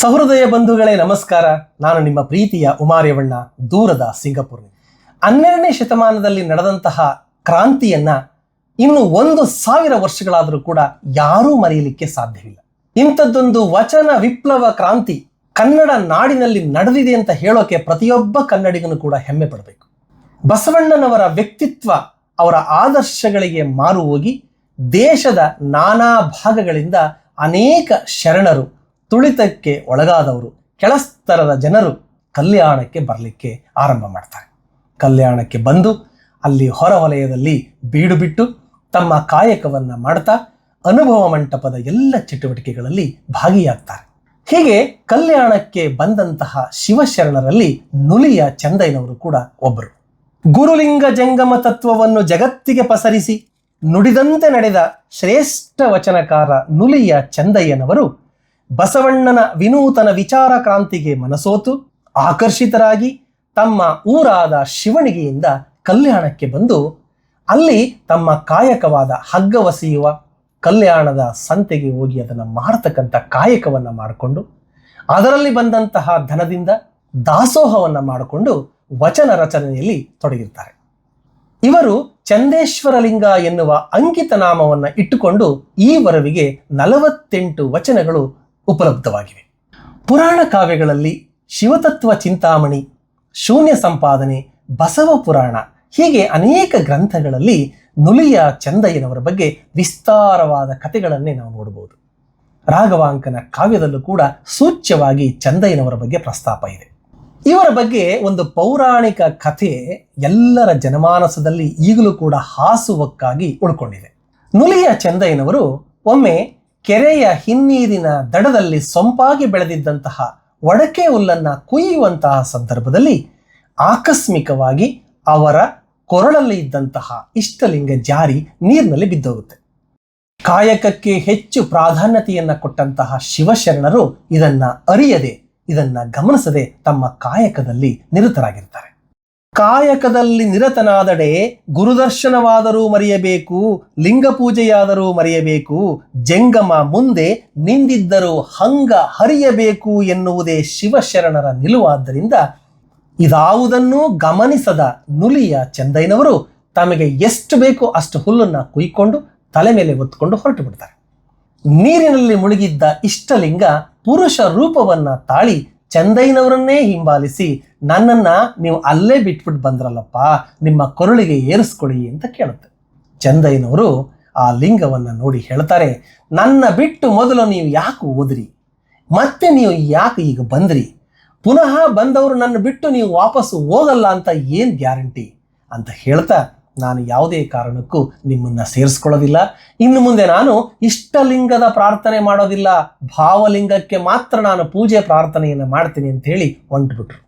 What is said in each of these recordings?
ಸಹೃದಯ ಬಂಧುಗಳೇ ನಮಸ್ಕಾರ. ನಾನು ನಿಮ್ಮ ಪ್ರೀತಿಯ ಉಮಾರ್ಯವಣ್ಣ, ದೂರದ ಸಿಂಗಪುರ್. 12ನೇ ಶತಮಾನದಲ್ಲಿ ನಡೆದಂತಹ ಕ್ರಾಂತಿಯನ್ನ ಇನ್ನು 1000 ವರ್ಷಗಳಾದರೂ ಕೂಡ ಯಾರೂ ಮರೆಯಲಿಕ್ಕೆ ಸಾಧ್ಯವಿಲ್ಲ. ಇಂಥದ್ದೊಂದು ವಚನ ವಿಪ್ಲವ ಕ್ರಾಂತಿ ಕನ್ನಡ ನಾಡಿನಲ್ಲಿ ನಡೆದಿದೆ ಅಂತ ಹೇಳೋಕೆ ಪ್ರತಿಯೊಬ್ಬ ಕನ್ನಡಿಗನು ಕೂಡ ಹೆಮ್ಮೆ ಪಡಬೇಕು. ಬಸವಣ್ಣನವರ ವ್ಯಕ್ತಿತ್ವ, ಅವರ ಆದರ್ಶಗಳಿಗೆ ಮಾರು ಹೋಗಿ ದೇಶದ ನಾನಾ ಭಾಗಗಳಿಂದ ಅನೇಕ ಶರಣರು, ತುಳಿತಕ್ಕೆ ಒಳಗಾದವರು, ಕೆಳಸ್ತರದ ಜನರು ಕಲ್ಯಾಣಕ್ಕೆ ಬರಲಿಕ್ಕೆ ಆರಂಭ ಮಾಡ್ತಾರೆ. ಕಲ್ಯಾಣಕ್ಕೆ ಬಂದು ಅಲ್ಲಿ ಹೊರವಲಯದಲ್ಲಿ ಬೀಡು ಬಿಟ್ಟು ತಮ್ಮ ಕಾಯಕವನ್ನು ಮಾಡ್ತಾ ಅನುಭವ ಮಂಟಪದ ಎಲ್ಲ ಚಟುವಟಿಕೆಗಳಲ್ಲಿ ಭಾಗಿಯಾಗ್ತಾರೆ. ಹೀಗೆ ಕಲ್ಯಾಣಕ್ಕೆ ಬಂದಂತಹ ಶಿವಶರಣರಲ್ಲಿ ನುಲಿಯ ಚಂದಯ್ಯನವರು ಕೂಡ ಒಬ್ಬರು. ಗುರುಲಿಂಗ ಜಂಗಮ ತತ್ವವನ್ನು ಜಗತ್ತಿಗೆ ಪಸರಿಸಿ ನುಡಿದಂತೆ ನಡೆದ ಶ್ರೇಷ್ಠ ವಚನಕಾರ ನುಲಿಯ ಚಂದಯ್ಯನವರು ಬಸವಣ್ಣನ ವಿನೂತನ ವಿಚಾರ ಕ್ರಾಂತಿಗೆ ಮನಸೋತು ಆಕರ್ಷಿತರಾಗಿ ತಮ್ಮ ಊರಾದ ಶಿವಣಿಗೆಯಿಂದ ಕಲ್ಯಾಣಕ್ಕೆ ಬಂದು ಅಲ್ಲಿ ತಮ್ಮ ಕಾಯಕವಾದ ಹಗ್ಗವಸಿಯುವ, ಕಲ್ಯಾಣದ ಸಂತೆಗೆ ಹೋಗಿ ಅದನ್ನು ಮಾಡತಕ್ಕಂಥ ಕಾಯಕವನ್ನು ಮಾಡಿಕೊಂಡು ಅದರಲ್ಲಿ ಬಂದಂತಹ ಧನದಿಂದ ದಾಸೋಹವನ್ನು ಮಾಡಿಕೊಂಡು ವಚನ ರಚನೆಯಲ್ಲಿ ತೊಡಗಿರ್ತಾರೆ. ಇವರು ಚಂದೇಶ್ವರಲಿಂಗ ಎನ್ನುವ ಅಂಕಿತ ನಾಮವನ್ನು ಇಟ್ಟುಕೊಂಡು ಈವರೆವಿಗೆ 48 ವಚನಗಳು ಉಪಲಬ್ಧವಾಗಿವೆ. ಪುರಾಣ ಕಾವ್ಯಗಳಲ್ಲಿ ಶಿವತತ್ವ ಚಿಂತಾಮಣಿ, ಶೂನ್ಯ ಸಂಪಾದನೆ, ಬಸವ ಪುರಾಣ ಹೀಗೆ ಅನೇಕ ಗ್ರಂಥಗಳಲ್ಲಿ ನುಲಿಯ ಚಂದಯ್ಯನವರ ಬಗ್ಗೆ ವಿಸ್ತಾರವಾದ ಕಥೆಗಳನ್ನೇ ನಾವು ನೋಡಬಹುದು. ರಾಘವಾಂಕನ ಕಾವ್ಯದಲ್ಲೂ ಕೂಡ ಸೂಚ್ಯವಾಗಿ ಚಂದಯ್ಯನವರ ಬಗ್ಗೆ ಪ್ರಸ್ತಾಪ ಇದೆ. ಇವರ ಬಗ್ಗೆ ಒಂದು ಪೌರಾಣಿಕ ಕಥೆ ಎಲ್ಲರ ಜನಮಾನಸದಲ್ಲಿ ಈಗಲೂ ಕೂಡ ಹಾಸುವಕ್ಕಾಗಿ ಉಳ್ಕೊಂಡಿದೆ. ನುಲಿಯ ಚಂದಯ್ಯನವರು ಒಮ್ಮೆ ಕೆರೆಯ ಹಿನ್ನೀರಿನ ದಡದಲ್ಲಿ ಸೊಂಪಾಗಿ ಬೆಳೆದಿದ್ದಂತಹ ಒಡಕೆ ಹುಲ್ಲನ್ನು ಕುಯ್ಯುವಂತಹ ಸಂದರ್ಭದಲ್ಲಿ ಆಕಸ್ಮಿಕವಾಗಿ ಅವರ ಕೊರಳಲ್ಲಿ ಇದ್ದಂತಹ ಇಷ್ಟಲಿಂಗ ಜಾರಿ ನೀರಿನಲ್ಲಿ ಬಿದ್ದೋಗುತ್ತೆ. ಕಾಯಕಕ್ಕೆ ಹೆಚ್ಚು ಪ್ರಾಧಾನ್ಯತೆಯನ್ನು ಕೊಟ್ಟಂತಹ ಶಿವಶರಣರು ಇದನ್ನ ಅರಿಯದೆ, ಇದನ್ನ ಗಮನಿಸದೆ ತಮ್ಮ ಕಾಯಕದಲ್ಲಿ ನಿರತರಾಗಿರ್ತಾರೆ. ಕಾಯಕದಲ್ಲಿ ನಿರತನಾದಡೆ ಗುರುದರ್ಶನವಾದರೂ ಮರೆಯಬೇಕು, ಲಿಂಗ ಪೂಜೆಯಾದರೂ ಮರೆಯಬೇಕು, ಜಂಗಮ ಮುಂದೆ ನಿಂದಿದ್ದರೂ ಹಂಗ ಹರಿಯಬೇಕು ಎನ್ನುವುದೇ ಶಿವಶರಣರ ನಿಲುವಾದ್ದರಿಂದ ಇದಾವುದನ್ನೂ ಗಮನಿಸದ ನುಲಿಯ ಚಂದಯ್ಯನವರು ತಮಗೆ ಎಷ್ಟು ಬೇಕೋ ಅಷ್ಟು ಹುಲ್ಲನ್ನು ಕುಯ್ಕೊಂಡು ತಲೆ ಮೇಲೆ ಹೊತ್ತುಕೊಂಡು ಹೊರಟು ಬಿಡ್ತಾರೆ. ನೀರಿನಲ್ಲಿ ಮುಳುಗಿದ್ದ ಇಷ್ಟಲಿಂಗ ಪುರುಷ ರೂಪವನ್ನ ತಾಳಿ ಚಂದಯ್ಯನವರನ್ನೇ ಹಿಂಬಾಲಿಸಿ, ನನ್ನನ್ನ ನೀವು ಅಲ್ಲೇ ಬಿಟ್ಬಿಟ್ಟು ಬಂದ್ರಲ್ಲಪ್ಪ, ನಿಮ್ಮ ಕೊರಳಿಗೆ ಏರಿಸ್ಕೊಡಿ ಅಂತ ಕೇಳುತ್ತೆ. ಚಂದಯ್ಯನವರು ಆ ಲಿಂಗವನ್ನು ನೋಡಿ ಹೇಳ್ತಾರೆ, ನನ್ನ ಬಿಟ್ಟು ಮೊದಲು ನೀವು ಯಾಕೆ ಹೋದ್ರಿ, ಮತ್ತೆ ನೀವು ಯಾಕೆ ಈಗ ಬಂದ್ರಿ, ಪುನಃ ಬಂದವರು ನನ್ನ ಬಿಟ್ಟು ನೀವು ವಾಪಸ್ಸು ಹೋಗಲ್ಲ ಅಂತ ಏನು ಗ್ಯಾರಂಟಿ ಅಂತ ಹೇಳ್ತಾ, ನಾನು ಯಾವುದೇ ಕಾರಣಕ್ಕೂ ನಿಮ್ಮನ್ನು ಸೇರಿಸ್ಕೊಳ್ಳೋದಿಲ್ಲ, ಇನ್ನು ಮುಂದೆ ನಾನು ಇಷ್ಟಲಿಂಗದ ಪ್ರಾರ್ಥನೆ ಮಾಡೋದಿಲ್ಲ, ಭಾವಲಿಂಗಕ್ಕೆ ಮಾತ್ರ ನಾನು ಪೂಜೆ ಪ್ರಾರ್ಥನೆಯನ್ನು ಮಾಡ್ತೀನಿ ಅಂತ ಹೇಳಿ ಹೊಂಟ್ಬಿಟ್ರು.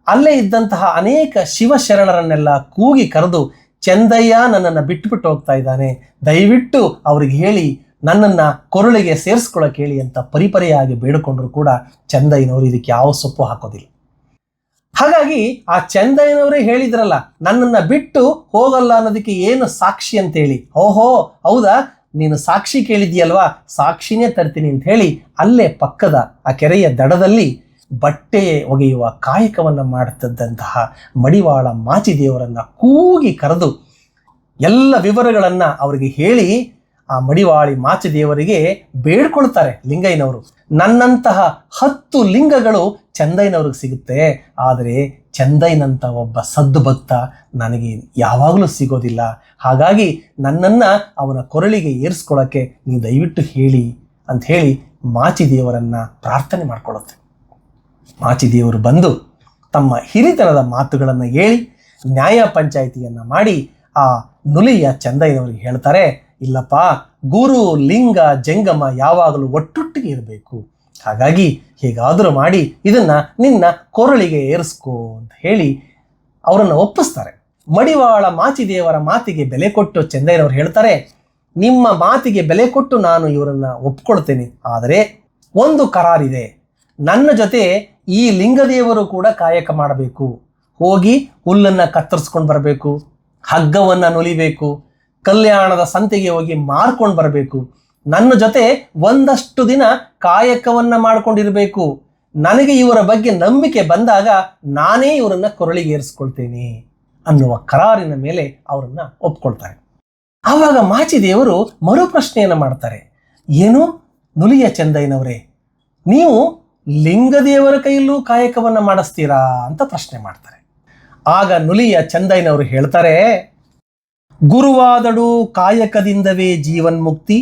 ಅಲ್ಲೇ ಇದ್ದಂತಹ ಅನೇಕ ಶಿವಶರಣರನ್ನೆಲ್ಲ ಕೂಗಿ ಕರೆದು, ಚಂದಯ್ಯ ನನ್ನನ್ನು ಬಿಟ್ಟುಬಿಟ್ಟು ಹೋಗ್ತಾ ಇದ್ದಾನೆ, ದಯವಿಟ್ಟು ಅವ್ರಿಗೆ ಹೇಳಿ ನನ್ನನ್ನು ಕೊರಳಿಗೆ ಸೇರಿಸ್ಕೊಳ್ಳೋಕೆ ಹೇಳಿ ಅಂತ ಪರಿಪರಿಯಾಗಿ ಬೇಡಿಕೊಂಡ್ರು ಕೂಡ ಚಂದಯ್ಯನವರು ಇದಕ್ಕೆ ಯಾವ ಸೊಪ್ಪು ಹಾಕೋದಿಲ್ಲ. ಹಾಗಾಗಿ ಆ ಚಂದಯ್ಯನವರೇ ಹೇಳಿದ್ರಲ್ಲ, ನನ್ನನ್ನು ಬಿಟ್ಟು ಹೋಗಲ್ಲ ಅನ್ನೋದಕ್ಕೆ ಏನು ಸಾಕ್ಷಿ ಅಂತೇಳಿ, ಓಹೋ ಹೌದಾ, ನೀನು ಸಾಕ್ಷಿ ಕೇಳಿದ್ಯಲ್ವಾ, ಸಾಕ್ಷಿನೇ ತರ್ತೀನಿ ಅಂತ ಹೇಳಿ ಅಲ್ಲೇ ಪಕ್ಕದ ಆ ಕೆರೆಯ ದಡದಲ್ಲಿ ಬಟ್ಟೆ ಒಗೆಯುವ ಕಾಯಕವನ್ನು ಮಾಡುತ್ತಿದ್ದಂತಹ ಮಡಿವಾಳ ಮಾಚಿದೇವರನ್ನು ಕೂಗಿ ಕರೆದು ಎಲ್ಲ ವಿವರಗಳನ್ನು ಅವರಿಗೆ ಹೇಳಿ ಆ ಮಡಿವಾಳಿ ಮಾಚಿದೇವರಿಗೆ ಬೇಡ್ಕೊಳ್ತಾರೆ ಲಿಂಗಯ್ಯನವರು, ನನ್ನಂತಹ 10 ಲಿಂಗಗಳು ಚಂದಯ್ಯನವ್ರಿಗೆ ಸಿಗುತ್ತೆ, ಆದರೆ ಚಂದಯ್ಯನಂಥ ಒಬ್ಬ ಸದ್ದು ಭಕ್ತ ನನಗೆ ಯಾವಾಗಲೂ ಸಿಗೋದಿಲ್ಲ, ಹಾಗಾಗಿ ನನ್ನನ್ನು ಅವನ ಕೊರಳಿಗೆ ಏರಿಸ್ಕೊಳ್ಳೋಕ್ಕೆ ನೀವು ದಯವಿಟ್ಟು ಹೇಳಿ ಅಂತ ಹೇಳಿ ಮಾಚಿದೇವರನ್ನು ಪ್ರಾರ್ಥನೆ ಮಾಡಿಕೊಳ್ಳುತ್ತೆ. ಮಾಚಿದೇವರು ಬಂದು ತಮ್ಮ ಹಿರಿತನದ ಮಾತುಗಳನ್ನು ಹೇಳಿ ನ್ಯಾಯ ಪಂಚಾಯಿತಿಯನ್ನು ಮಾಡಿ ಆ ನುಲಿಯ ಚಂದಯ್ಯನವರಿಗೆ ಹೇಳ್ತಾರೆ, ಇಲ್ಲಪ್ಪ, ಗುರು ಲಿಂಗ ಜಂಗಮ ಯಾವಾಗಲೂ ಒಟ್ಟೊಟ್ಟಿಗೆ ಇರಬೇಕು, ಹಾಗಾಗಿ ಹೇಗಾದರೂ ಮಾಡಿ ಇದನ್ನು ನಿನ್ನ ಕೊರಳಿಗೆ ಏರಿಸ್ಕೋ ಅಂತ ಹೇಳಿ ಅವರನ್ನು ಒಪ್ಪಿಸ್ತಾರೆ. ಮಡಿವಾಳ ಮಾಚಿದೇವರ ಮಾತಿಗೆ ಬೆಲೆ ಕೊಟ್ಟು ಚಂದಯ್ಯನವರು ಹೇಳ್ತಾರೆ, ನಿಮ್ಮ ಮಾತಿಗೆ ಬೆಲೆ ಕೊಟ್ಟು ನಾನು ಇವರನ್ನು ಒಪ್ಕೊಳ್ತೇನೆ, ಆದರೆ ಒಂದು ಕರಾರಿದೆ, ನನ್ನ ಜೊತೆ ಈ ಲಿಂಗದೇವರು ಕೂಡ ಕಾಯಕ ಮಾಡಬೇಕು, ಹೋಗಿ ಹುಲ್ಲನ್ನು ಕತ್ತರಿಸ್ಕೊಂಡು ಬರಬೇಕು, ಹಗ್ಗವನ್ನು ನುಲಿಬೇಕು, ಕಲ್ಯಾಣದ ಸಂತೆಗೆ ಹೋಗಿ ಮಾರ್ಕೊಂಡು ಬರಬೇಕು, ನನ್ನ ಜೊತೆ ಒಂದಷ್ಟು ದಿನ ಕಾಯಕವನ್ನ ಮಾಡ್ಕೊಂಡಿರಬೇಕು, ನನಗೆ ಇವರ ಬಗ್ಗೆ ನಂಬಿಕೆ ಬಂದಾಗ ನಾನೇ ಇವರನ್ನ ಕೊರಳಿಗೆ ಏರಿಸ್ಕೊಳ್ತೇನೆ ಅನ್ನುವ ಕರಾರಿನ ಮೇಲೆ ಅವರನ್ನ ಒಪ್ಕೊಳ್ತಾರೆ. ಆವಾಗ ಮಾಚಿದೇವರು ಮರುಪ್ರಶ್ನೆಯನ್ನು ಮಾಡ್ತಾರೆ. ಏನು ನುಲಿಯ ಚೆಂದಯ್ಯನವರೇ, ನೀವು ಲಿಂಗದೇವರ ಕೈಯಲ್ಲೂ ಕಾಯಕವನ್ನ ಮಾಡಿಸ್ತೀರಾ ಅಂತ ಪ್ರಶ್ನೆ ಮಾಡ್ತಾರೆ. ಆಗ ನುಲಿಯ ಚೆಂದಯ್ಯನವರು ಹೇಳ್ತಾರೆ, ಗುರುವಾದಡು ಕಾಯಕದಿಂದವೇ ಜೀವನ್ಮುಕ್ತಿ,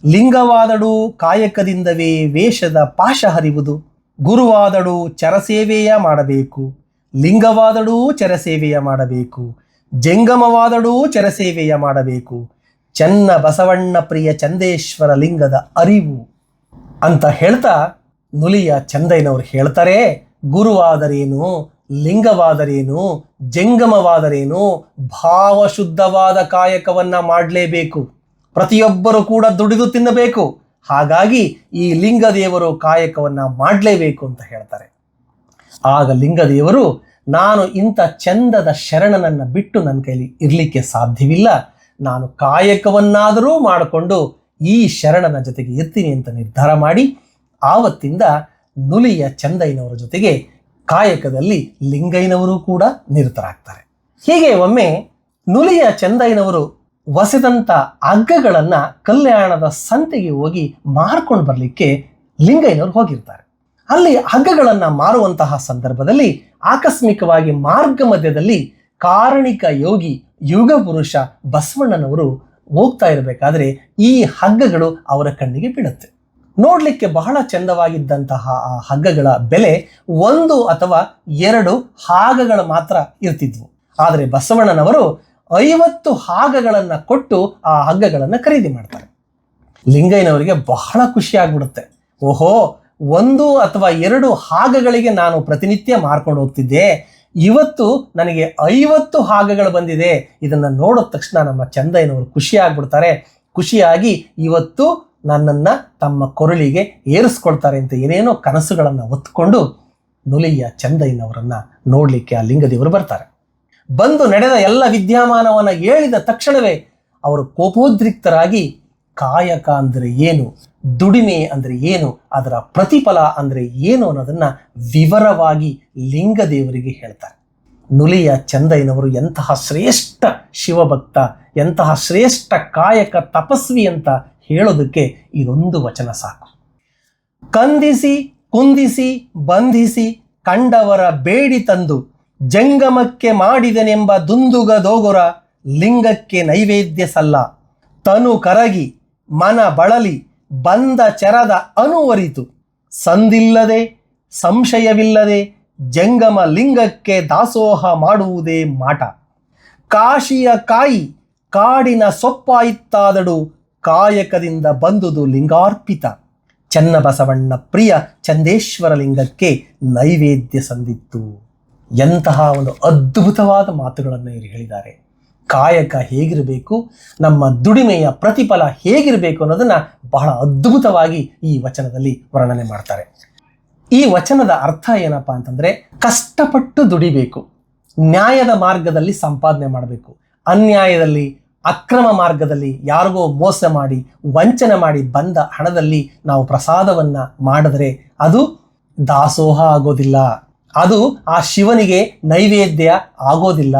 ಲಿಂಗವಾದಡು ಕಾಯಕದಿಂದವೇ ವೇಷದ ಪಾಶ ಹರಿವುದು. ಗುರುವಾದಡು ಚರಸೇವೆಯ ಮಾಡಬೇಕು, ಲಿಂಗವಾದಡೂ ಚರಸೇವೆಯ ಮಾಡಬೇಕು, ಜಂಗಮವಾದಡೂ ಚರಸೇವೆಯ ಮಾಡಬೇಕು, ಚೆನ್ನ ಬಸವಣ್ಣ ಪ್ರಿಯ ಚಂದೇಶ್ವರ ಲಿಂಗದ ಅರಿವು ಅಂತ ಹೇಳ್ತಾ ನುಲಿಯ ಚೆಂದಯ್ಯನವರು ಹೇಳ್ತಾರೆ, ಗುರುವಾದರೇನು, ಲಿಂಗವಾದರೇನು, ಜಂಗಮವಾದರೇನು, ಭಾವಶುದ್ಧವಾದ ಕಾಯಕವನ್ನ ಮಾಡಲೇಬೇಕು. ಪ್ರತಿಯೊಬ್ಬರು ಕೂಡ ದುಡಿದು ತಿನ್ನಬೇಕು. ಹಾಗಾಗಿ ಈ ಲಿಂಗದೇವರು ಕಾಯಕವನ್ನ ಮಾಡಲೇಬೇಕು ಅಂತ ಹೇಳ್ತಾರೆ. ಆಗ ಲಿಂಗದೇವರು, ನಾನು ಇಂಥ ಚಂದದ ಶರಣನನ್ನು ಬಿಟ್ಟು ನನ್ನ ಕೈಲಿ ಇರಲಿಕ್ಕೆ ಸಾಧ್ಯವಿಲ್ಲ, ನಾನು ಕಾಯಕವನ್ನಾದರೂ ಮಾಡಿಕೊಂಡು ಈ ಶರಣನ ಜೊತೆಗೆ ಇರ್ತೀನಿ ಅಂತ ನಿರ್ಧಾರ ಮಾಡಿ ಆವತ್ತಿಂದ ನುಲಿಯ ಚೆಂದಯ್ಯನವರ ಜೊತೆಗೆ ಕಾಯಕದಲ್ಲಿ ಲಿಂಗಯ್ಯನವರು ಕೂಡ ನಿರತರಾಗ್ತಾರೆ. ಹೀಗೆ ಒಮ್ಮೆ ನುಲಿಯ ಚೆಂದಯ್ಯನವರು ಹೊಸೆದಂಥ ಹಗ್ಗಗಳನ್ನ ಕಲ್ಯಾಣದ ಸಂತೆಗೆ ಹೋಗಿ ಮಾರ್ಕೊಂಡು ಬರಲಿಕ್ಕೆ ಲಿಂಗಯ್ಯನವರು ಹೋಗಿರ್ತಾರೆ. ಅಲ್ಲಿ ಹಗ್ಗಗಳನ್ನ ಮಾರುವಂತಹ ಸಂದರ್ಭದಲ್ಲಿ ಆಕಸ್ಮಿಕವಾಗಿ ಮಾರ್ಗ ಮಧ್ಯದಲ್ಲಿ ಕಾರಣಿಕ ಯೋಗಿ ಯುಗ ಪುರುಷ ಬಸವಣ್ಣನವರು ಹೋಗ್ತಾ ಇರಬೇಕಾದ್ರೆ ಈ ಹಗ್ಗಗಳು ಅವರ ಕಣ್ಣಿಗೆ ಬೀಳುತ್ತೆ. ನೋಡ್ಲಿಕ್ಕೆ ಬಹಳ ಚಂದವಾಗಿದ್ದಂತಹ ಆ ಹಗ್ಗಗಳ ಬೆಲೆ 1 ಅಥವಾ 2 ಹಾಗಗಳು ಮಾತ್ರ ಇರ್ತಿದ್ವು. ಆದರೆ ಬಸವಣ್ಣನವರು 50 ಹಾಗಗಳನ್ನ ಕೊಟ್ಟು ಆ ಹಗ್ಗಗಳನ್ನ ಖರೀದಿ ಮಾಡ್ತಾರೆ. ಲಿಂಗಯ್ಯನವರಿಗೆ ಬಹಳ ಖುಷಿ ಆಗ್ಬಿಡುತ್ತೆ. ಓಹೋ, 1 ಅಥವಾ 2 ಹಾಗಗಳಿಗೆ ನಾನು ಪ್ರತಿನಿತ್ಯ ಮಾರ್ಕೊಂಡು ಹೋಗ್ತಿದ್ದೆ, ಇವತ್ತು ನನಗೆ 50 ಹಾಗಗಳು ಬಂದಿದೆ. ಇದನ್ನ ನೋಡಿದ ತಕ್ಷಣ ನಮ್ಮ ಚೆಂದಯ್ಯನವರು ಖುಷಿ ಆಗ್ಬಿಡ್ತಾರೆ. ಖುಷಿಯಾಗಿ ಇವತ್ತು ನನ್ನನ್ನ ತಮ್ಮ ಕೊರಳಿಗೆ ಏರಿಸ್ಕೊಳ್ತಾರೆ ಅಂತ ಏನೇನೋ ಕನಸುಗಳನ್ನ ಹೊತ್ಕೊಂಡು ನುಲಿಯ ಚೆಂದಯ್ಯನವರನ್ನ ನೋಡ್ಲಿಕ್ಕೆ ಆ ಲಿಂಗದೇವರು ಬರ್ತಾರೆ. ಬಂದು ನಡೆದ ಎಲ್ಲ ವಿದ್ಯಮಾನವನ್ನ ಹೇಳಿದ ತಕ್ಷಣವೇ ಅವರು ಕೋಪೋದ್ರಿಕ್ತರಾಗಿ ಕಾಯಕ ಅಂದರೆ ಏನು, ದುಡಿಮೆ ಅಂದರೆ ಏನು, ಅದರ ಪ್ರತಿಫಲ ಅಂದರೆ ಏನು ಅನ್ನೋದನ್ನ ವಿವರವಾಗಿ ಲಿಂಗದೇವರಿಗೆ ಹೇಳ್ತಾರೆ. ನುಲಿಯ ಚೆಂದಯ್ಯನವರು ಎಂತಹ ಶ್ರೇಷ್ಠ ಶಿವಭಕ್ತ, ಎಂತಹ ಶ್ರೇಷ್ಠ ಕಾಯಕ ತಪಸ್ವಿ ಅಂತ ಹೇಳೋದಕ್ಕೆ ಇದೊಂದು ವಚನ ಸಾಕು. ಕಂದಿಸಿ ಕುಂದಿಸಿ ಬಂಧಿಸಿ ಕಂಡವರ ಬೇಡಿ ತಂದು ಜಂಗಮಕ್ಕೆ ಮಾಡಿದನೆಂಬ ದುಂದುಗ ದೋಗುರ ಲಿಂಗಕ್ಕೆ ನೈವೇದ್ಯ ಸಲ್ಲ. ತನು ಕರಗಿ ಮನ ಬಳಲಿ ಬಂದ ಚರದ ಅನುವರಿತು ಸಂದಿಲ್ಲದೆ ಸಂಶಯವಿಲ್ಲದೆ ಜಂಗಮ ಲಿಂಗಕ್ಕೆ ದಾಸೋಹ ಮಾಡುವುದೇ ಮಾಟ. ಕಾಶಿಯ ಕಾಯಿ ಕಾಡಿನ ಸೊಪ್ಪಾಯಿತ್ತಾದಡು ಕಾಯಕದಿಂದ ಬಂದುದು ಲಿಂಗಾರ್ಪಿತ. ಚನ್ನಬಸವಣ್ಣ ಪ್ರಿಯ ಚಂದೇಶ್ವರ ಲಿಂಗಕ್ಕೆ ನೈವೇದ್ಯ ಸಂದಿತ್ತು. ಎಂತಹ ಒಂದು ಅದ್ಭುತವಾದ ಮಾತುಗಳನ್ನು ಇವರು ಹೇಳಿದ್ದಾರೆ. ಕಾಯಕ ಹೇಗಿರಬೇಕು, ನಮ್ಮ ದುಡಿಮೆಯ ಪ್ರತಿಫಲ ಹೇಗಿರಬೇಕು ಅನ್ನೋದನ್ನ ಬಹಳ ಅದ್ಭುತವಾಗಿ ಈ ವಚನದಲ್ಲಿ ವರ್ಣನೆ ಮಾಡ್ತಾರೆ. ಈ ವಚನದ ಅರ್ಥ ಏನಪ್ಪಾ ಅಂತಂದ್ರೆ, ಕಷ್ಟಪಟ್ಟು ದುಡಿಬೇಕು, ನ್ಯಾಯದ ಮಾರ್ಗದಲ್ಲಿ ಸಂಪಾದನೆ ಮಾಡಬೇಕು, ಅನ್ಯಾಯದಲ್ಲಿ ಅಕ್ರಮ ಮಾರ್ಗದಲ್ಲಿ ಯಾರಿಗೋ ಮೋಸ ಮಾಡಿ ವಂಚನೆ ಮಾಡಿ ಬಂದ ಹಣದಲ್ಲಿ ನಾವು ಪ್ರಸಾದವನ್ನ ಮಾಡಿದ್ರೆ ಅದು ದಾಸೋಹ ಆಗೋದಿಲ್ಲ, ಅದು ಆ ಶಿವನಿಗೆ ನೈವೇದ್ಯ ಆಗೋದಿಲ್ಲ.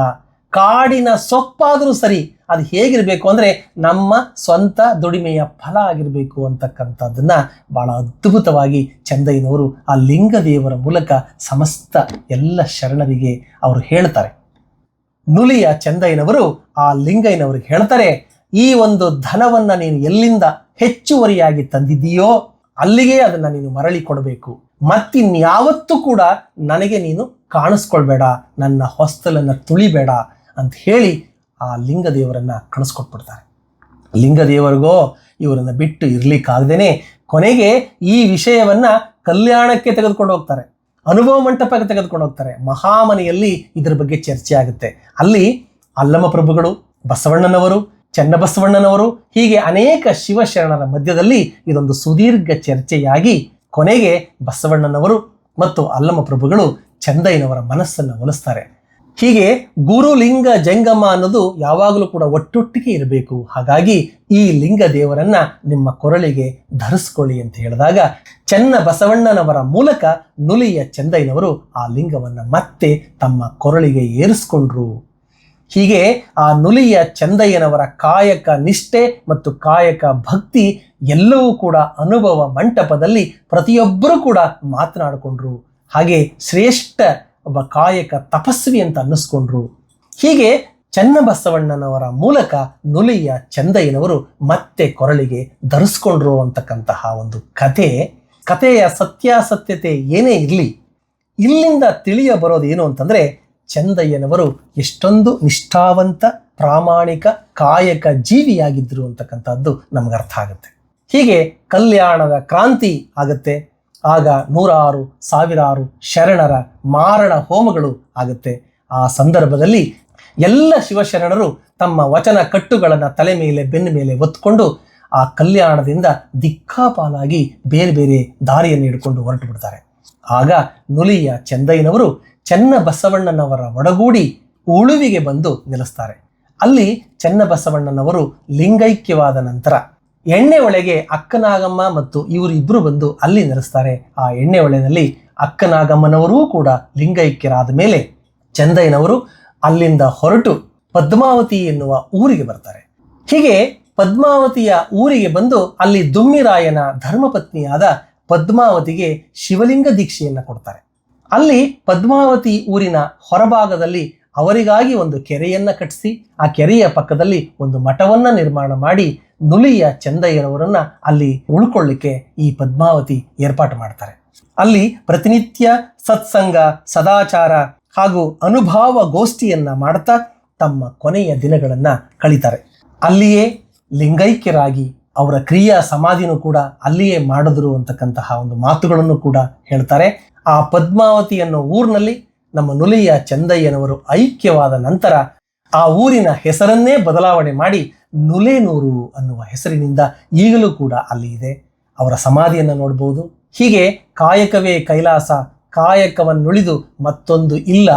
ಕಾಡಿನ ಸೊಪ್ಪಾದರೂ ಸರಿ, ಅದು ಹೇಗಿರಬೇಕು ಅಂದ್ರೆ ನಮ್ಮ ಸ್ವಂತ ದುಡಿಮೆಯ ಫಲ ಆಗಿರಬೇಕು ಅಂತಕ್ಕಂಥದ್ದನ್ನ ಬಹಳ ಅದ್ಭುತವಾಗಿ ಚೆಂದಯ್ಯನವರು ಆ ಲಿಂಗದೇವರ ಮೂಲಕ ಸಮಸ್ತ ಎಲ್ಲ ಶರಣರಿಗೆ ಅವರು ಹೇಳ್ತಾರೆ. ನುಲಿಯ ಚೆಂದಯ್ಯನವರು ಆ ಲಿಂಗಯ್ಯನವರಿಗೆ ಹೇಳ್ತಾರೆ, ಈ ಒಂದು ಧನವನ್ನ ನೀನು ಎಲ್ಲಿಂದ ಹೆಚ್ಚುವರಿಯಾಗಿ ತಂದಿದ್ದೀಯೋ ಅಲ್ಲಿಗೆ ಅದನ್ನ ನೀನು ಮರಳಿ ಕೊಡಬೇಕು, ಮತ್ತಿನ್ಯಾವತ್ತೂ ಕೂಡ ನನಗೆ ನೀನು ಕಾಣಿಸ್ಕೊಳ್ಬೇಡ, ನನ್ನ ಹೊಸ್ತಲನ್ನ ತುಳಿಬೇಡ ಅಂತ ಹೇಳಿ ಆ ಲಿಂಗದೇವರನ್ನ ಕಳಿಸ್ಕೊಟ್ಬಿಡ್ತಾರೆ. ಲಿಂಗದೇವರಿಗೋ ಇವರನ್ನ ಬಿಟ್ಟು ಇರ್ಲಿಕ್ಕಾಗ್ದೇನೆ ಕೊನೆಗೆ ಈ ವಿಷಯವನ್ನ ಕಲ್ಯಾಣಕ್ಕೆ ತೆಗೆದುಕೊಂಡು ಹೋಗ್ತಾರೆ, ಅನುಭವ ಮಂಟಪಕ್ಕೆ ತೆಗೆದುಕೊಂಡು ಹೋಗ್ತಾರೆ. ಮಹಾಮನೆಯಲ್ಲಿ ಇದರ ಬಗ್ಗೆ ಚರ್ಚೆ ಆಗುತ್ತೆ. ಅಲ್ಲಿ ಅಲ್ಲಮ ಪ್ರಭುಗಳು, ಬಸವಣ್ಣನವರು, ಚನ್ನಬಸವಣ್ಣನವರು, ಹೀಗೆ ಅನೇಕ ಶಿವಶರಣರ ಮಧ್ಯದಲ್ಲಿ ಇದೊಂದು ಸುದೀರ್ಘ ಚರ್ಚೆಯಾಗಿ ಕೊನೆಗೆ ಬಸವಣ್ಣನವರು ಮತ್ತು ಅಲ್ಲಮ ಪ್ರಭುಗಳು ಚೆಂದಯ್ಯನವರ ಮನಸ್ಸನ್ನು ಒಲಿಸ್ತಾರೆ. ಹೀಗೆ ಗುರುಲಿಂಗ ಜಂಗಮ ಅನ್ನೋದು ಯಾವಾಗಲೂ ಕೂಡ ಒಟ್ಟೊಟ್ಟಿಗೆ ಇರಬೇಕು. ಹಾಗಾಗಿ ಈ ಲಿಂಗ ದೇವರನ್ನ ನಿಮ್ಮ ಕೊರಳಿಗೆ ಧರಿಸ್ಕೊಳ್ಳಿ ಅಂತ ಹೇಳಿದಾಗ ಚೆನ್ನ ಬಸವಣ್ಣನವರ ಮೂಲಕ ನುಲಿಯ ಚೆಂದಯ್ಯನವರು ಆ ಲಿಂಗವನ್ನ ಮತ್ತೆ ತಮ್ಮ ಕೊರಳಿಗೆ ಏರಿಸ್ಕೊಂಡ್ರು. ಹೀಗೆ ಆ ನುಲಿಯ ಚೆಂದಯ್ಯನವರ ಕಾಯಕ ನಿಷ್ಠೆ ಮತ್ತು ಕಾಯಕ ಭಕ್ತಿ ಎಲ್ಲವೂ ಕೂಡ ಅನುಭವ ಮಂಟಪದಲ್ಲಿ ಪ್ರತಿಯೊಬ್ಬರೂ ಕೂಡ ಮಾತನಾಡಿಕೊಂಡ್ರು. ಹಾಗೆ ಶ್ರೇಷ್ಠ ಒಬ್ಬ ಕಾಯಕ ತಪಸ್ವಿ ಅಂತ ಅನ್ನಿಸ್ಕೊಂಡ್ರು. ಹೀಗೆ ಚನ್ನಬಸವಣ್ಣನವರ ಮೂಲಕ ನುಲಿಯ ಚೆಂದಯ್ಯನವರು ಮತ್ತೆ ಕೊರಳಿಗೆ ಧರಿಸ್ಕೊಂಡ್ರು ಅಂತಕ್ಕಂತಹ ಒಂದು ಕಥೆಯ ಸತ್ಯಾಸತ್ಯತೆ ಏನೇ ಇರಲಿ, ಇಲ್ಲಿಂದ ತಿಳಿಯ ಬರೋದು ಏನು ಅಂತಂದ್ರೆ ಚೆಂದಯ್ಯನವರು ಎಷ್ಟೊಂದು ನಿಷ್ಠಾವಂತ ಪ್ರಾಮಾಣಿಕ ಕಾಯಕ ಜೀವಿಯಾಗಿದ್ರು ಅಂತಕ್ಕಂಥದ್ದು ನಮ್ಗೆ ಅರ್ಥ ಆಗುತ್ತೆ. ಹೀಗೆ ಕಲ್ಯಾಣದ ಕ್ರಾಂತಿ ಆಗುತ್ತೆ. ಆಗ ನೂರಾರು ಸಾವಿರಾರು ಶರಣರ ಮಾರಣ ಹೋಮಗಳು ಆಗುತ್ತೆ. ಆ ಸಂದರ್ಭದಲ್ಲಿ ಎಲ್ಲ ಶಿವಶರಣರು ತಮ್ಮ ವಚನ ಕಟ್ಟುಗಳನ್ನು ತಲೆ ಮೇಲೆ ಬೆನ್ನ ಮೇಲೆ ಒತ್ಕೊಂಡು ಆ ಕಲ್ಯಾಣದಿಂದ ದಿಕ್ಕಾಪಾಲಾಗಿ ಬೇರೆ ಬೇರೆ ದಾರಿಯನ್ನು ಹಿಡ್ಕೊಂಡು ಹೊರಟು ಬಿಡ್ತಾರೆ. ಆಗ ನುಲಿಯ ಚೆಂದಯ್ಯನವರು ಚನ್ನಬಸವಣ್ಣನವರ ಒಡಗೂಡಿ ಉಳುವಿಗೆ ಬಂದು ನೆಲೆಸ್ತಾರೆ. ಅಲ್ಲಿ ಚನ್ನಬಸವಣ್ಣನವರು ಲಿಂಗೈಕ್ಯವಾದ ನಂತರ ಎಣ್ಣೆ ಒಳೆಗೆ ಅಕ್ಕನಾಗಮ್ಮ ಮತ್ತು ಇವರಿಬ್ಬರು ಬಂದು ಅಲ್ಲಿ ನೆಲೆಸ್ತಾರೆ. ಆ ಎಣ್ಣೆ ಒಳೆನಲ್ಲಿ ಅಕ್ಕನಾಗಮ್ಮನವರೂ ಕೂಡ ಲಿಂಗೈಕ್ಯರಾದ ಮೇಲೆ ಚೆಂದಯ್ಯನವರು ಅಲ್ಲಿಂದ ಹೊರಟು ಪದ್ಮಾವತಿ ಎನ್ನುವ ಊರಿಗೆ ಬರ್ತಾರೆ. ಹೀಗೆ ಪದ್ಮಾವತಿಯ ಊರಿಗೆ ಬಂದು ಅಲ್ಲಿ ದುಮ್ಮಿರಾಯನ ಧರ್ಮಪತ್ನಿಯಾದ ಪದ್ಮಾವತಿಗೆ ಶಿವಲಿಂಗ ದೀಕ್ಷೆಯನ್ನು ಕೊಡ್ತಾರೆ. ಅಲ್ಲಿ ಪದ್ಮಾವತಿ ಊರಿನ ಹೊರಭಾಗದಲ್ಲಿ ಅವರಿಗಾಗಿ ಒಂದು ಕೆರೆಯನ್ನ ಕಟ್ಟಿಸಿ ಆ ಕೆರೆಯ ಪಕ್ಕದಲ್ಲಿ ಒಂದು ಮಠವನ್ನ ನಿರ್ಮಾಣ ಮಾಡಿ ನುಲಿಯ ಚೆಂದಯ್ಯನವರನ್ನ ಅಲ್ಲಿ ಉಳ್ಕೊಳ್ಳಿಕ್ಕೆ ಈ ಪದ್ಮಾವತಿ ಏರ್ಪಾಟು ಮಾಡ್ತಾರೆ. ಅಲ್ಲಿ ಪ್ರತಿನಿತ್ಯ ಸತ್ಸಂಗ, ಸದಾಚಾರ ಹಾಗೂ ಅನುಭಾವ ಗೋಷ್ಠಿಯನ್ನ ಮಾಡ್ತಾ ತಮ್ಮ ಕೊನೆಯ ದಿನಗಳನ್ನ ಕಳೀತಾರೆ. ಅಲ್ಲಿಯೇ ಲಿಂಗೈಕ್ಯರಾಗಿ ಅವರ ಕ್ರಿಯಾ ಸಮಾಧಿನೂ ಕೂಡ ಅಲ್ಲಿಯೇ ಮಾಡಿದ್ರು ಅಂತಕ್ಕಂತಹ ಒಂದು ಮಾತುಗಳನ್ನು ಕೂಡ ಹೇಳ್ತಾರೆ. ಆ ಪದ್ಮಾವತಿ ಅನ್ನೋ ಊರಿನಲ್ಲಿ ನಮ್ಮ ನುಲಿಯ ಚೆಂದಯ್ಯನವರು ಐಕ್ಯವಾದ ನಂತರ ಆ ಊರಿನ ಹೆಸರನ್ನೇ ಬದಲಾವಣೆ ಮಾಡಿ ನುಲೇನೂರು ಅನ್ನುವ ಹೆಸರಿನಿಂದ ಈಗಲೂ ಕೂಡ ಅಲ್ಲಿ ಇದೆ. ಅವರ ಸಮಾಧಿಯನ್ನು ನೋಡ್ಬೋದು. ಹೀಗೆ ಕಾಯಕವೇ ಕೈಲಾಸ, ಕಾಯಕವನ್ನುಳಿದು ಮತ್ತೊಂದು ಇಲ್ಲ,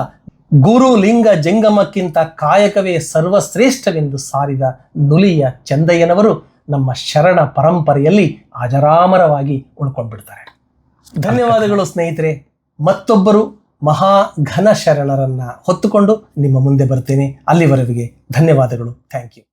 ಗುರು ಲಿಂಗ ಜಂಗಮಕ್ಕಿಂತ ಕಾಯಕವೇ ಸರ್ವಶ್ರೇಷ್ಠವೆಂದು ಸಾರಿದ ನುಲಿಯ ಚೆಂದಯ್ಯನವರು ನಮ್ಮ ಶರಣ ಪರಂಪರೆಯಲ್ಲಿ ಅಜರಾಮರವಾಗಿ ಉಳ್ಕೊಂಡ್ಬಿಡ್ತಾರೆ. ಧನ್ಯವಾದಗಳು ಸ್ನೇಹಿತರೆ. ಮತ್ತೊಬ್ಬರು ಮಹಾ ಘನ ಶರಣರನ್ನ ಹೊತ್ತುಕೊಂಡು ನಿಮ್ಮ ಮುಂದೆ ಬರ್ತೇನೆ. ಅಲ್ಲಿವರೆಗೆ ಧನ್ಯವಾದಗಳು. Thank you.